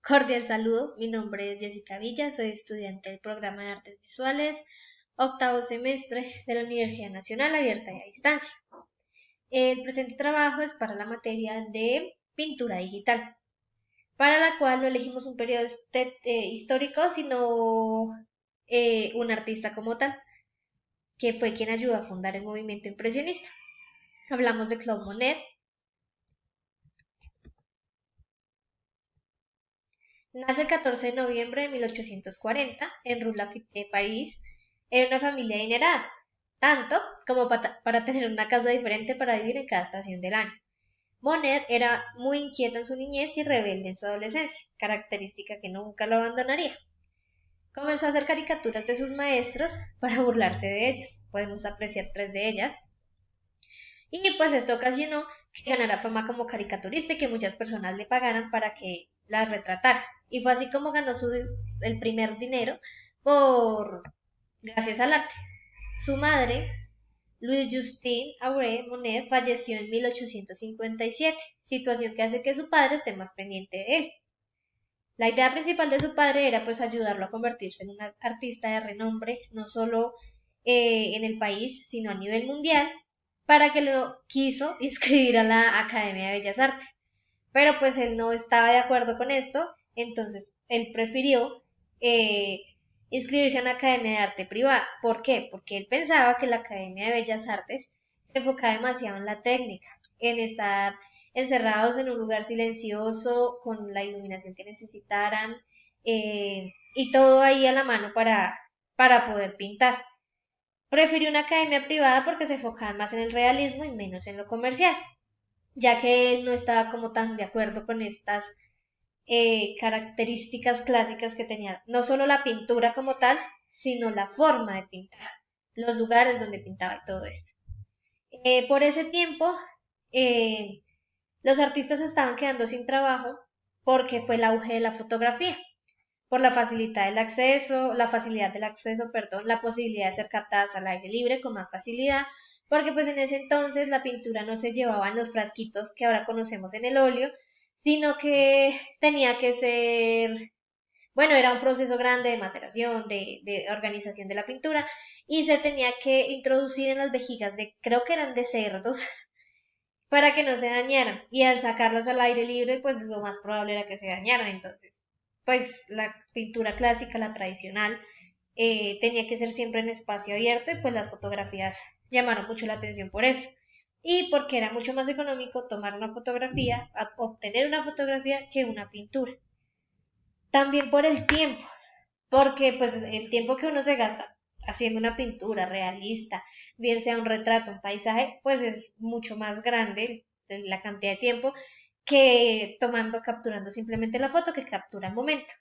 Cordial saludo, mi nombre es Jessica Villa, soy estudiante del programa de Artes Visuales, octavo semestre de la Universidad Nacional Abierta y a Distancia. El presente trabajo es para la materia de pintura digital, para la cual no elegimos un periodo histórico, sino un artista como tal, que fue quien ayudó a fundar el movimiento impresionista. Hablamos de Claude Monet. Nace el 14 de noviembre de 1840 en Rue Lafitte de París, en una familia adinerada, tanto como para tener una casa diferente para vivir en cada estación del año. Monet era muy inquieto en su niñez y rebelde en su adolescencia, característica que nunca lo abandonaría. Comenzó a hacer caricaturas de sus maestros para burlarse de ellos. Podemos apreciar tres de ellas. Y pues esto ocasionó que ganara fama como caricaturista y que muchas personas le pagaran para que las retratara. Y fue así como ganó el primer dinero por gracias al arte. Su madre, Louise Justine Auré Monet, falleció en 1857, situación que hace que su padre esté más pendiente de él. La idea principal de su padre era pues ayudarlo a convertirse en un artista de renombre, no solo en el país, sino a nivel mundial, para que lo quiso inscribir a la Academia de Bellas Artes. Pero pues él no estaba de acuerdo con esto, entonces él prefirió eh, inscribirse a una academia de arte privada. ¿Por qué? Porque él pensaba que la Academia de Bellas Artes se enfocaba demasiado en la técnica, en estar encerrados en un lugar silencioso, con la iluminación que necesitaran, y todo ahí a la mano para poder pintar. Prefirió una academia privada porque se enfocaban más en el realismo y menos en lo comercial, ya que él no estaba como tan de acuerdo con estas características clásicas que tenía no solo la pintura como tal, sino la forma de pintar, los lugares donde pintaba y todo esto. Por ese tiempo, eh, los artistas estaban quedando sin trabajo porque fue el auge de la fotografía, por la facilidad del acceso, perdón, la posibilidad de ser captadas al aire libre con más facilidad, porque pues en ese entonces la pintura no se llevaba en los frasquitos que ahora conocemos en el óleo, sino que tenía que ser, bueno, era un proceso grande de maceración, de organización de la pintura, y se tenía que introducir en las vejigas creo que eran de cerdos, para que no se dañaran. Y al sacarlas al aire libre, pues lo más probable era que se dañaran. Entonces, pues la pintura clásica, la tradicional, tenía que ser siempre en espacio abierto y pues las fotografías llamaron mucho la atención por eso. Y porque era mucho más económico tomar una fotografía, obtener una fotografía que una pintura. También por el tiempo, porque pues el tiempo que uno se gasta haciendo una pintura realista, bien sea un retrato, un paisaje, pues es mucho más grande la cantidad de tiempo que capturando simplemente la foto que captura el momento.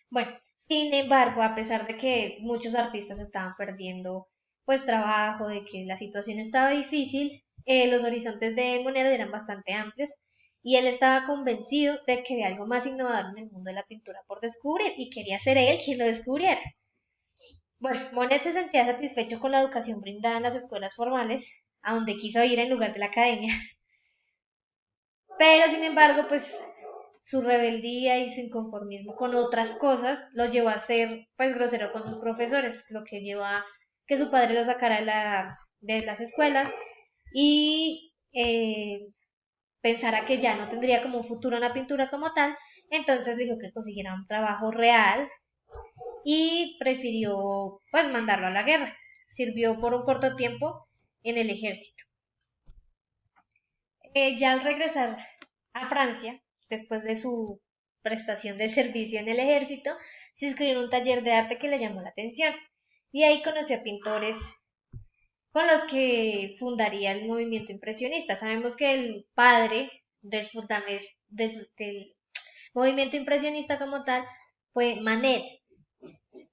Bueno, sin embargo, a pesar de que muchos artistas estaban perdiendo pues trabajo, de que la situación estaba difícil, los horizontes de Monet eran bastante amplios y él estaba convencido de que había algo más innovador en el mundo de la pintura por descubrir y quería ser él quien lo descubriera. Bueno, Monet se sentía satisfecho con la educación brindada en las escuelas formales, a donde quiso ir en lugar de la academia, pero sin embargo, pues su rebeldía y su inconformismo con otras cosas lo llevó a ser pues grosero con sus profesores, lo que llevó a que su padre lo sacara de las escuelas y pensara que ya no tendría como un futuro en la pintura como tal, entonces le dijo que consiguiera un trabajo real y prefirió pues mandarlo a la guerra. Sirvió por un corto tiempo en el ejército. Ya al regresar a Francia, después de su prestación de servicio en el ejército, se inscribió en un taller de arte que le llamó la atención y ahí conoció a pintores con los que fundaría el movimiento impresionista. Sabemos que el padre del movimiento impresionista como tal fue Manet,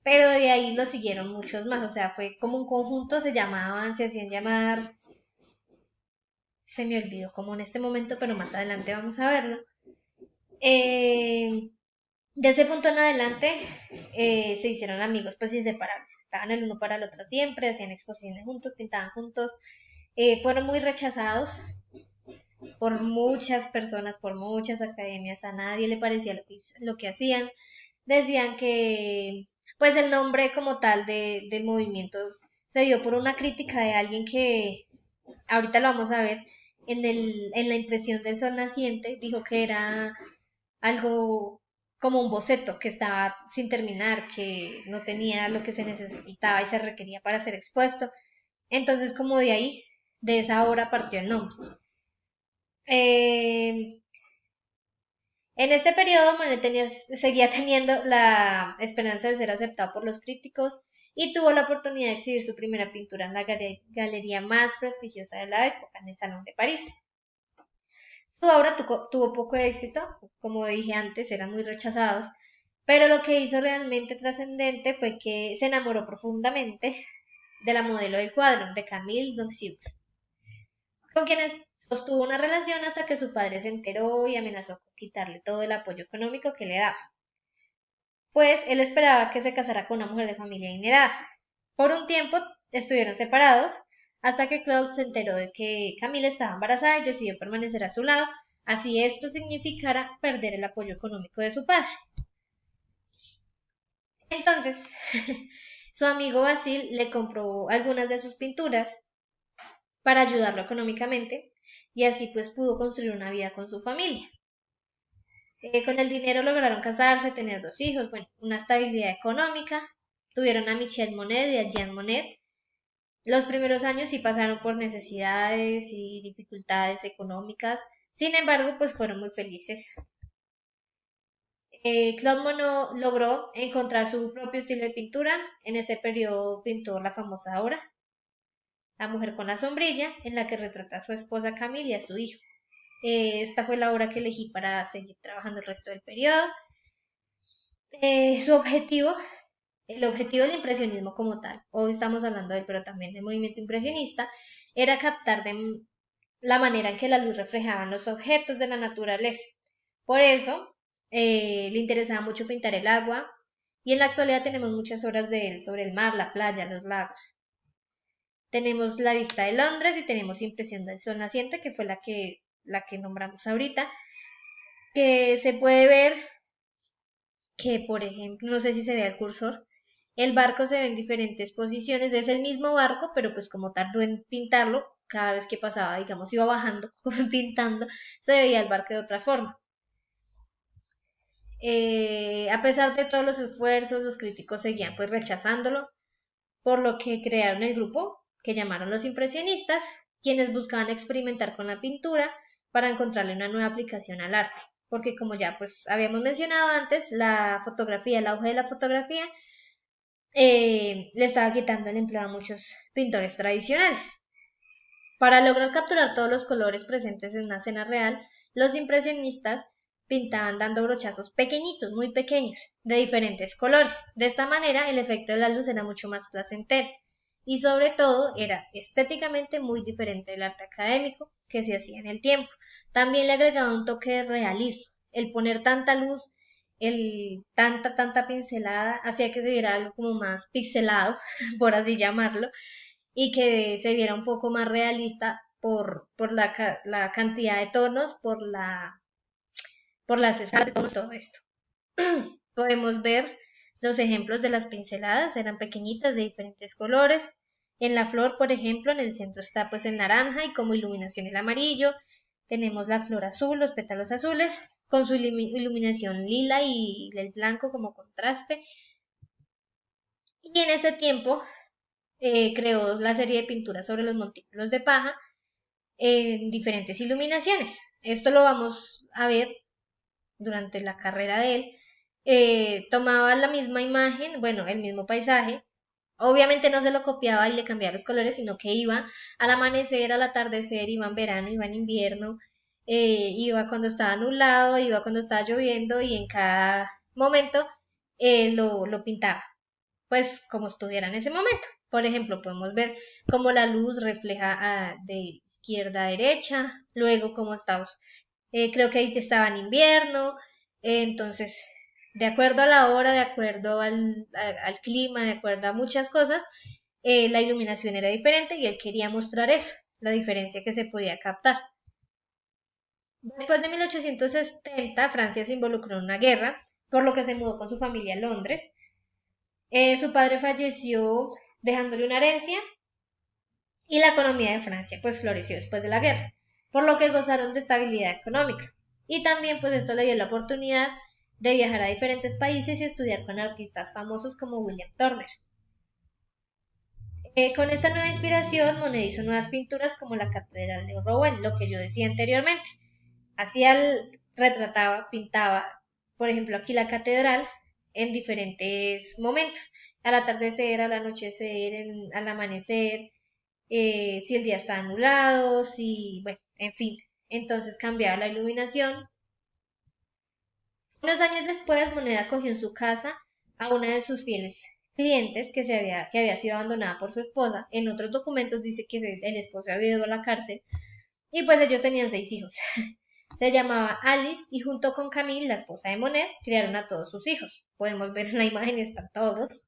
pero de ahí lo siguieron muchos más, o sea, fue como un conjunto, se hacían llamar, se me olvidó como en este momento, pero más adelante vamos a verlo. Eh, de ese punto en adelante se hicieron amigos pues inseparables, estaban el uno para el otro siempre, hacían exposiciones juntos, pintaban juntos, fueron muy rechazados por muchas personas, por muchas academias, a nadie le parecía lo que hacían. Decían que, pues el nombre como tal del movimiento se dio por una crítica de alguien que, ahorita lo vamos a ver, en la impresión del sol naciente, dijo que era algo como un boceto que estaba sin terminar, que no tenía lo que se necesitaba y se requería para ser expuesto. Entonces, como de ahí, de esa obra partió el nombre. Eh, en este periodo, Monet seguía teniendo la esperanza de ser aceptado por los críticos y tuvo la oportunidad de exhibir su primera pintura en la galería más prestigiosa de la época, en el Salón de París. Su obra tuvo poco éxito, como dije antes, eran muy rechazados, pero lo que hizo realmente trascendente fue que se enamoró profundamente de la modelo del cuadro, de Camille Donxius, con quienes sostuvo una relación hasta que su padre se enteró y amenazó con quitarle todo el apoyo económico que le daba, pues él esperaba que se casara con una mujer de familia adinerada. Por un tiempo estuvieron separados, hasta que Claude se enteró de que Camille estaba embarazada y decidió permanecer a su lado, así esto significara perder el apoyo económico de su padre. Entonces, su amigo Basil le compró algunas de sus pinturas para ayudarlo económicamente y así pues pudo construir una vida con su familia. Con el dinero lograron casarse, tener 2 hijos, bueno, una estabilidad económica. Tuvieron a Michel Monet y a Jean Monet. Los primeros años sí pasaron por necesidades y dificultades económicas. Sin embargo, pues fueron muy felices. Claude Monod logró encontrar su propio estilo de pintura. En este periodo pintó la famosa obra La mujer con la sombrilla, en la que retrata a su esposa Camille y a su hijo. Esta fue la obra que elegí para seguir trabajando el resto del periodo. Su objetivo, el objetivo del impresionismo como tal, hoy estamos hablando de él, pero también del movimiento impresionista, era captar la manera en que la luz reflejaba los objetos de la naturaleza. Por eso le interesaba mucho pintar el agua y en la actualidad tenemos muchas obras de él sobre el mar, la playa, los lagos. Tenemos La vista de Londres y tenemos Impresión del sol naciente, que fue la que nombramos ahorita, que se puede ver que, por ejemplo, no sé si se ve el cursor, el barco se ve en diferentes posiciones, es el mismo barco, pero pues como tardó en pintarlo, cada vez que pasaba, digamos, iba bajando, pintando, se veía el barco de otra forma. A pesar de todos los esfuerzos, los críticos seguían pues rechazándolo, por lo que crearon el grupo que llamaron los impresionistas, quienes buscaban experimentar con la pintura para encontrarle una nueva aplicación al arte. Porque como ya pues habíamos mencionado antes, la fotografía, el auge de la fotografía, le estaba quitando el empleo a muchos pintores tradicionales. Para lograr capturar todos los colores presentes en una escena real, los impresionistas pintaban dando brochazos pequeñitos, muy pequeños, de diferentes colores. De esta manera, el efecto de la luz era mucho más placentero y sobre todo era estéticamente muy diferente del arte académico que se hacía en el tiempo. También le agregaba un toque de realismo. El poner tanta luz, tanta pincelada, hacía que se viera algo como más pixelado, por así llamarlo, y que se viera un poco más realista por la cantidad de tonos, por las escalas de tonos, todo esto. Podemos ver los ejemplos de las pinceladas, eran pequeñitas de diferentes colores. En la flor, por ejemplo, en el centro está pues el naranja y como iluminación el amarillo. Tenemos la flor azul, los pétalos azules, con su iluminación lila y el blanco como contraste. Y en ese tiempo creó la serie de pinturas sobre los montículos de paja en diferentes iluminaciones. Esto lo vamos a ver durante la carrera de él. Tomaba la misma imagen, bueno, el mismo paisaje. Obviamente no se lo copiaba y le cambiaba los colores, sino que iba al amanecer, al atardecer, iba en verano, iba en invierno, iba cuando estaba nublado, iba cuando estaba lloviendo y en cada momento lo pintaba pues como estuviera en ese momento. Por ejemplo, podemos ver cómo la luz refleja de izquierda a derecha, luego cómo está, creo que ahí estaba en invierno, entonces, de acuerdo a la hora, de acuerdo al clima, de acuerdo a muchas cosas, la iluminación era diferente y él quería mostrar eso, la diferencia que se podía captar. Después de 1870, Francia se involucró en una guerra, por lo que se mudó con su familia a Londres. Su padre falleció dejándole una herencia y la economía de Francia pues floreció después de la guerra, por lo que gozaron de estabilidad económica. Y también pues esto le dio la oportunidad de viajar a diferentes países y estudiar con artistas famosos como William Turner. Con esta nueva inspiración, Monet hizo nuevas pinturas como la Catedral de Rouen, lo que yo decía anteriormente. Hacía, retrataba, pintaba, por ejemplo, aquí la catedral en diferentes momentos, al atardecer, al anochecer, al amanecer, si el día está anulado, si, bueno, en fin, entonces cambiaba la iluminación. Unos años después, Monet acogió en su casa a una de sus fieles clientes que había sido abandonada por su esposa. En otros documentos dice que el esposo había ido a la cárcel y pues ellos tenían 6 hijos. Se llamaba Alice y junto con Camille, la esposa de Monet, criaron a todos sus hijos. Podemos ver en la imagen, están todos.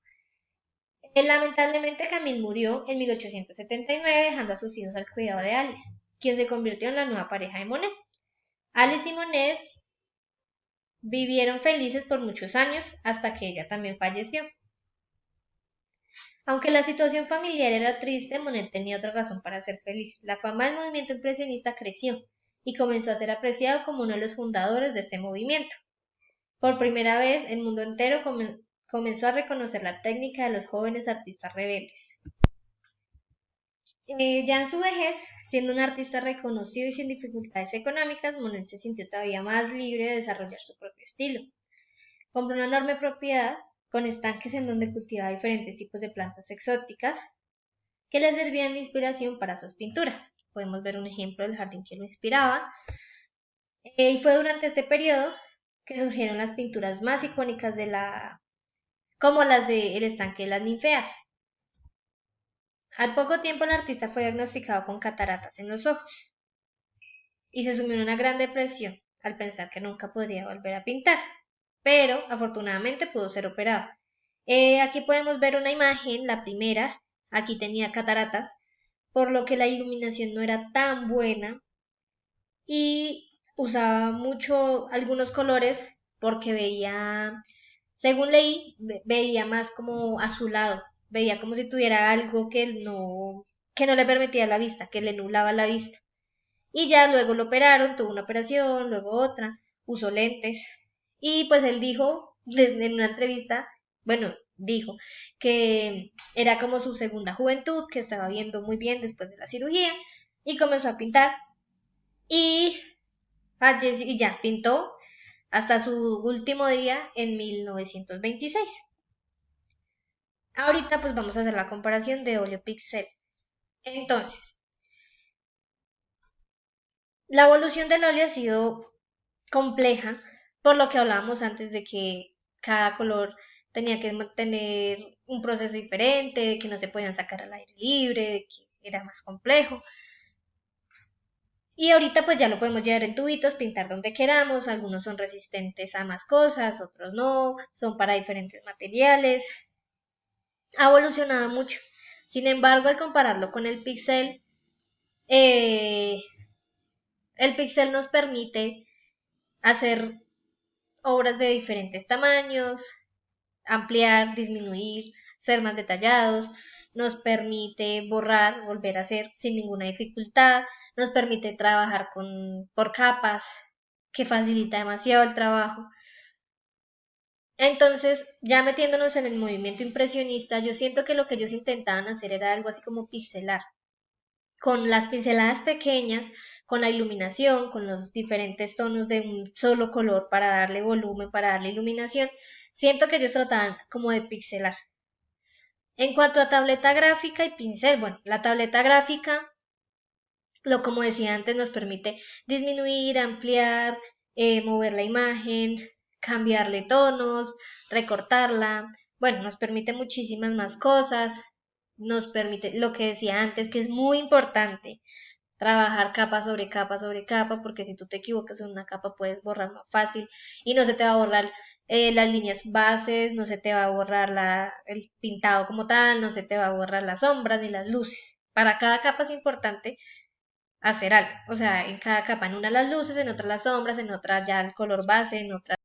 Lamentablemente Camille murió en 1879 dejando a sus hijos al cuidado de Alice, quien se convirtió en la nueva pareja de Monet. Alice y Monet vivieron felices por muchos años hasta que ella también falleció. Aunque la situación familiar era triste, Monet tenía otra razón para ser feliz. La fama del movimiento impresionista creció y comenzó a ser apreciado como uno de los fundadores de este movimiento. Por primera vez, el mundo entero comenzó a reconocer la técnica de los jóvenes artistas rebeldes. Ya en su vejez, siendo un artista reconocido y sin dificultades económicas, Monet se sintió todavía más libre de desarrollar su propio estilo. Compró una enorme propiedad con estanques en donde cultivaba diferentes tipos de plantas exóticas que le servían de inspiración para sus pinturas. Podemos ver un ejemplo del jardín que lo inspiraba. Y fue durante este periodo que surgieron las pinturas más icónicas como las de El estanque de las ninfeas. Al poco tiempo el artista fue diagnosticado con cataratas en los ojos y se sumió en una gran depresión al pensar que nunca podría volver a pintar, pero afortunadamente pudo ser operado. Aquí podemos ver una imagen, la primera, aquí tenía cataratas, por lo que la iluminación no era tan buena y usaba mucho algunos colores porque veía, según leí, veía más como azulado, veía como si tuviera algo que no le permitía la vista, que le nublaba la vista. Y ya luego lo operaron, tuvo una operación, luego otra, usó lentes. Y pues él dijo en una entrevista, bueno, dijo que era como su segunda juventud, que estaba viendo muy bien después de la cirugía y comenzó a pintar. Y falleció y ya pintó hasta su último día en 1926. Ahorita pues vamos a hacer la comparación de óleo pixel. Entonces, la evolución del óleo ha sido compleja, por lo que hablábamos antes de que cada color tenía que tener un proceso diferente, de que no se podían sacar al aire libre, de que era más complejo. Y ahorita pues ya lo podemos llevar en tubitos, pintar donde queramos, algunos son resistentes a más cosas, otros no, son para diferentes materiales. Ha evolucionado mucho. Sin embargo, al compararlo con eh, el pixel nos permite hacer obras de diferentes tamaños, ampliar, disminuir, ser más detallados, nos permite borrar, volver a hacer sin ninguna dificultad, nos permite trabajar por capas, que facilita demasiado el trabajo. Entonces, ya metiéndonos en el movimiento impresionista, yo siento que lo que ellos intentaban hacer era algo así como pixelar, con las pinceladas pequeñas, con la iluminación, con los diferentes tonos de un solo color para darle volumen, para darle iluminación. Siento que ellos trataban como de pixelar. En cuanto a tableta gráfica y pincel, bueno, la tableta gráfica, como decía antes, nos permite disminuir, ampliar, mover la imagen, cambiarle tonos, recortarla. Bueno, nos permite muchísimas más cosas. Nos permite lo que decía antes, que es muy importante, trabajar capa sobre capa sobre capa, porque si tú te equivocas en una capa puedes borrar más fácil y no se te va a borrar las líneas bases, no se te va a borrar el pintado como tal, no se te va a borrar las sombras ni las luces. Para cada capa es importante hacer algo. O sea, en cada capa, en una las luces, en otra las sombras, en otra ya el color base, en otra